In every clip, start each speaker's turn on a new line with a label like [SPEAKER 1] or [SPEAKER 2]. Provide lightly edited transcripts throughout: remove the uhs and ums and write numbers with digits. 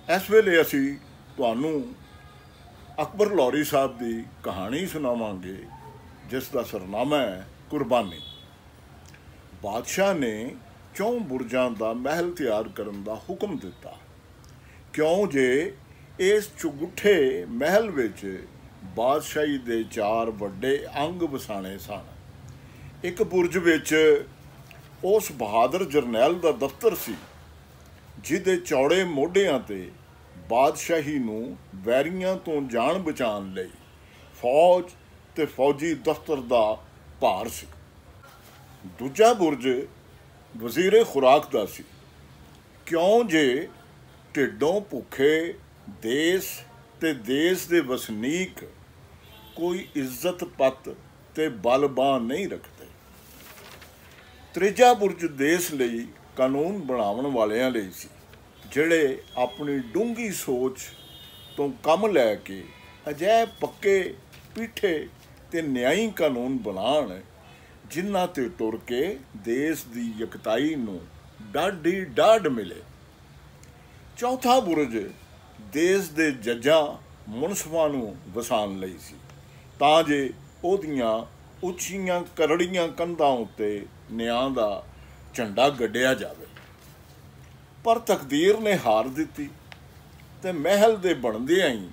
[SPEAKER 1] इस वेले असी तुहानू अकबर लाहौरी साहब की कहानी सुनावांगे जिसका सरनामा है कुर्बानी। बादशाह ने 4 बुरजां का महल तैयार करने का हुक्म दिता, क्यों जे इस चुगुठे महल विच बादशाही दे 4 वड्डे अंग वसाने सन। एक बुरज विच उस बहादुर जरनैल का दफ्तर सी जिहदे चौड़े मोढियां ते बादशाही नूं वैरियां तो जान बचाने लई फौज ते फौजी दफ्तर का भार सी। दूजा बुरज वजीरे खुराक का सी, क्यों जे ढिडों भुखे देश ते देश दे वसनीक कोई इज्जत पत ते बलबान नहीं रखते। त्रीजा बुरज देश लई कानून बनावन वालियां लई सी, जिहड़े अपनी डूंगी सोच तो कम लैके अजै पक्के पीठे ते न्यायी कानून बनाण जिन्हां ते टुर के देश की यकताई नूं डाढी डाढ मिले। चौथा बुरज देश के जजां मुनसफां नूं वसान लई सी, तां जे उहदियां उच्चियां करड़ियां कंधां उत्ते न्याय का झंडा गड्ढिया जावे। पर तकदीर ने हार दिती ते महल दे बनदियां ही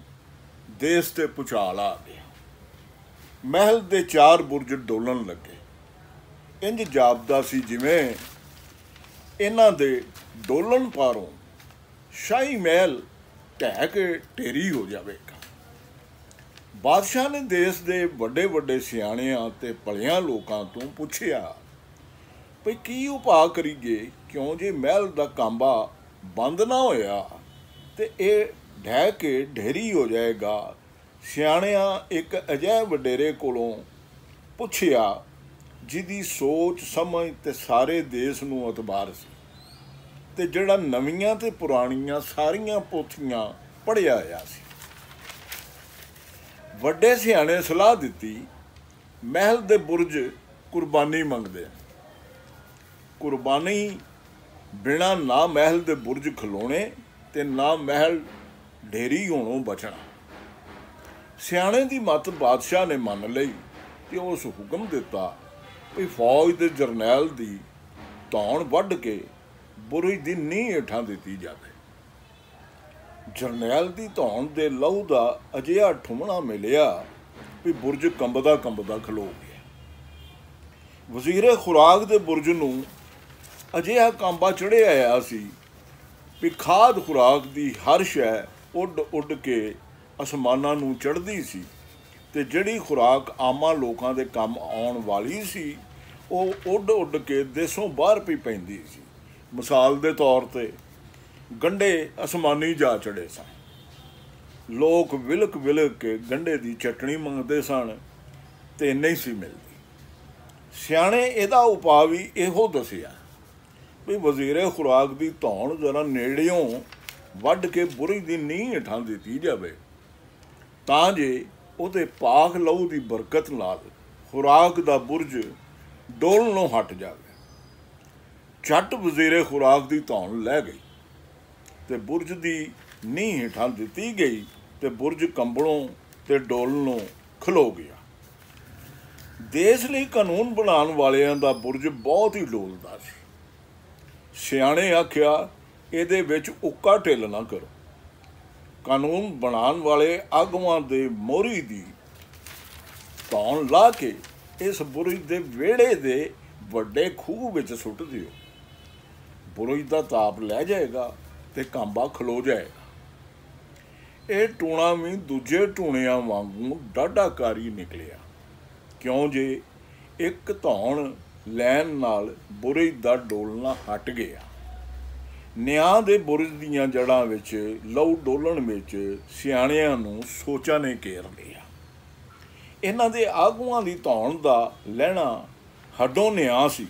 [SPEAKER 1] देश ते भुचाल आ गया। महल दे 4 बुरज डोलन लगे। इंज जापदा सी जिवें इन्हां दे डोलन पारों शाही महल ढह के ढेरी हो जाएगा। बादशाह ने देश के वड्डे वड्डे सियाणियां ते भलियां लोकां तो पुछया भई की उपाय करीए, क्यों जे महल का कांबा बंद ना होया ते यह ढह के ढेरी हो जाएगा। सियाणियां एक अजै वडेरे कोलों पुछया जिहदी सोच समझ ते सारे देश नूं अतबार सी ते जिहड़ा नवीआं ते पुराणियां सारियां पोथियां पढ़िया होया सी। वड्डे सियाणे सलाह दिती, महल दे बुरज कुर्बानी मंगदे। कुर्बानी बिना ना महल दे बुरज खलोने ते ना महल ढेरी होणों बचना। सियाणे दी मत बादशाह ने मन लई ते उस हुक्म दिता भी फौज दे जरनैल दी धौण वढ के बुरज दी नींह हेठां दिती जावे। जरनैल दी धौण दे लहू दा अजिहा ठुमणा मिलिया भी बुरज कंबदा कंबदा खलो गया। वजीरे खुराक दे बुरज नूं अजिहा कांबा चढ़िया आया सी भी खाद खुराक दी हर शै उड उड के आसमानां नूं चढ़दी सी ते जिहड़ी खुराक आमां लोकां दे काम आउण वाली सी ਉਹ ਉੱਡ ਉੱਡ ਕੇ ਦੇਸੋਂ ਬਾਹਰ ਪਈ ਪੈਂਦੀ ਸੀ। ਮਿਸਾਲ ਦੇ ਤੌਰ 'ਤੇ ਗੰਢੇ ਅਸਮਾਨੀ ਜਾ ਚੜੇ ਸਨ। ਲੋਕ ਵਿਲਕ ਵਿਲਕ ਕੇ ਗੰਢੇ ਦੀ ਚਟਣੀ ਮੰਗਦੇ ਸਨ ਤੇ ਨਹੀਂ ਸੀ ਮਿਲਦੀ। ਸਿਆਣੇ ਇਹਦਾ ਉਪਾਅ ਵੀ ਇਹੋ ਦੱਸਿਆ ਵੀ ਵਜ਼ੀਰੇ ਖੁਰਾਕ ਦੀ ਧੌਣ ਜ਼ਰਾ ਨੇੜਿਓਂ ਵੱਢ ਕੇ ਬੁਰਜ ਦੀ ਨੀਂਹ ਹੇਠਾਂ ਦਿੱਤੀ ਜਾਵੇ ਤਾਂ ਜੇ ਉਹਦੇ ਪਾਕ ਲਹੂ ਦੀ ਬਰਕਤ ਨਾਲ ਖੁਰਾਕ ਦਾ ਬੁਰਜ डोलनों हट जाए। झट वजीरे खुराक की धौन लै गई तो बुरज की नींह हेठां दिती गई तो बुरज कंबलों ते डोलनों खलो गया। देश लई कानून बनाने वालियां दा बुरज बहुत ही डोलदा सी। सियाणे आख्या इहदे विच उक्का ढिल ना करो। कानून बनाने वाले आगुआं दे मोहरी दी धौन ला के इस बुरज के विहड़े के वड्डे खूह विच सुट दिओ। बुरज का ताप लै जाएगा तो कांबा खलो जाएगा। यह टूणा भी दूजे टूणियां वांगू डाढाकारी निकलिया, क्यों जे एक धौण लैन नाल बुरज का डोलना हट गया। न्याय दे बुरज दीआं जड़ां विच लहू डोलण विच सियाणियां नूं सोचां ने घेर लिया। इन्हां दे आगूआं दी धौण दा लਹਿਣਾ हड्डों निआ सी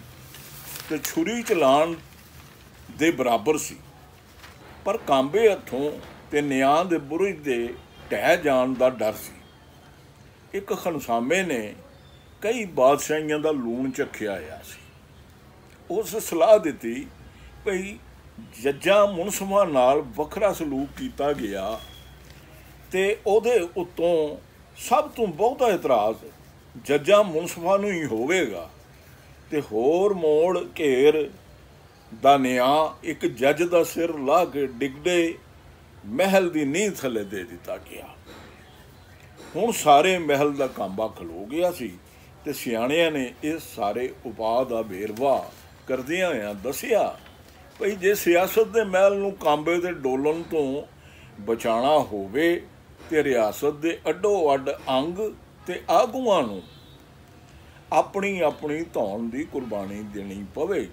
[SPEAKER 1] ते छुरी चलाण दे बराबर सी। पर कांबे हथों ते निआ दे बुरज दे ढह जाण दा डर सी। एक खनसामे ने कई बादशाहियां दा लूण चखिया होया सी। उस सलाह दिती भई ਜੱਜਾਂ ਮੁਨਸਫਾਂ ਨਾਲ ਵੱਖਰਾ ਸਲੂਕ ਕੀਤਾ ਗਿਆ ਤੇ ਉਹਦੇ ਉੱਤੋਂ ਸਭ ਤੋਂ ਬਹੁਤਾ ਇਤਰਾਜ਼ ਜੱਜਾਂ ਮੁਨਸਫਾਂ ਨੂੰ ਹੀ ਹੋਵੇਗਾ ਤੇ ਹੋਰ ਮੋੜ ਘੇਰ ਦਾ ਨਿਆਂ ਇੱਕ ਜੱਜ ਦਾ ਸਿਰ ਲਾਹ ਕੇ ਡਿੱਗਦੇ ਮਹਿਲ ਦੀ ਨੀਂਹ ਥੱਲੇ ਦੇ ਦਿੱਤਾ ਗਿਆ। ਹੁਣ ਸਾਰੇ ਮਹਿਲ ਦਾ ਕਾਂਬਾ ਖਲੋ ਗਿਆ ਸੀ ਤੇ ਸਿਆਣਿਆਂ ਨੇ ਇਸ ਸਾਰੇ ਉਪਾਅ ਦਾ ਵੇਰਵਾ ਕਰਦਿਆਂ ਹੋਇਆਂ ਦੱਸਿਆ ਭਈ ਜੇ ਸਿਆਸਤ ਦੇ ਮਹਿਲ ਨੂੰ ਕਾਂਬੇ ਦੇ ਡੋਲਣ ਤੋਂ ਬਚਾਉਣਾ ਹੋਵੇ ਤੇ ਰਿਆਸਤ ਦੇ ਅੱਡੋ ਅੱਡ ਅੰਗ ਤੇ ਆਗੂਆਂ ਨੂੰ ਆਪਣੀ ਆਪਣੀ ਧੌਣ ਦੀ ਕੁਰਬਾਨੀ ਦੇਣੀ ਪਵੇਗੀ।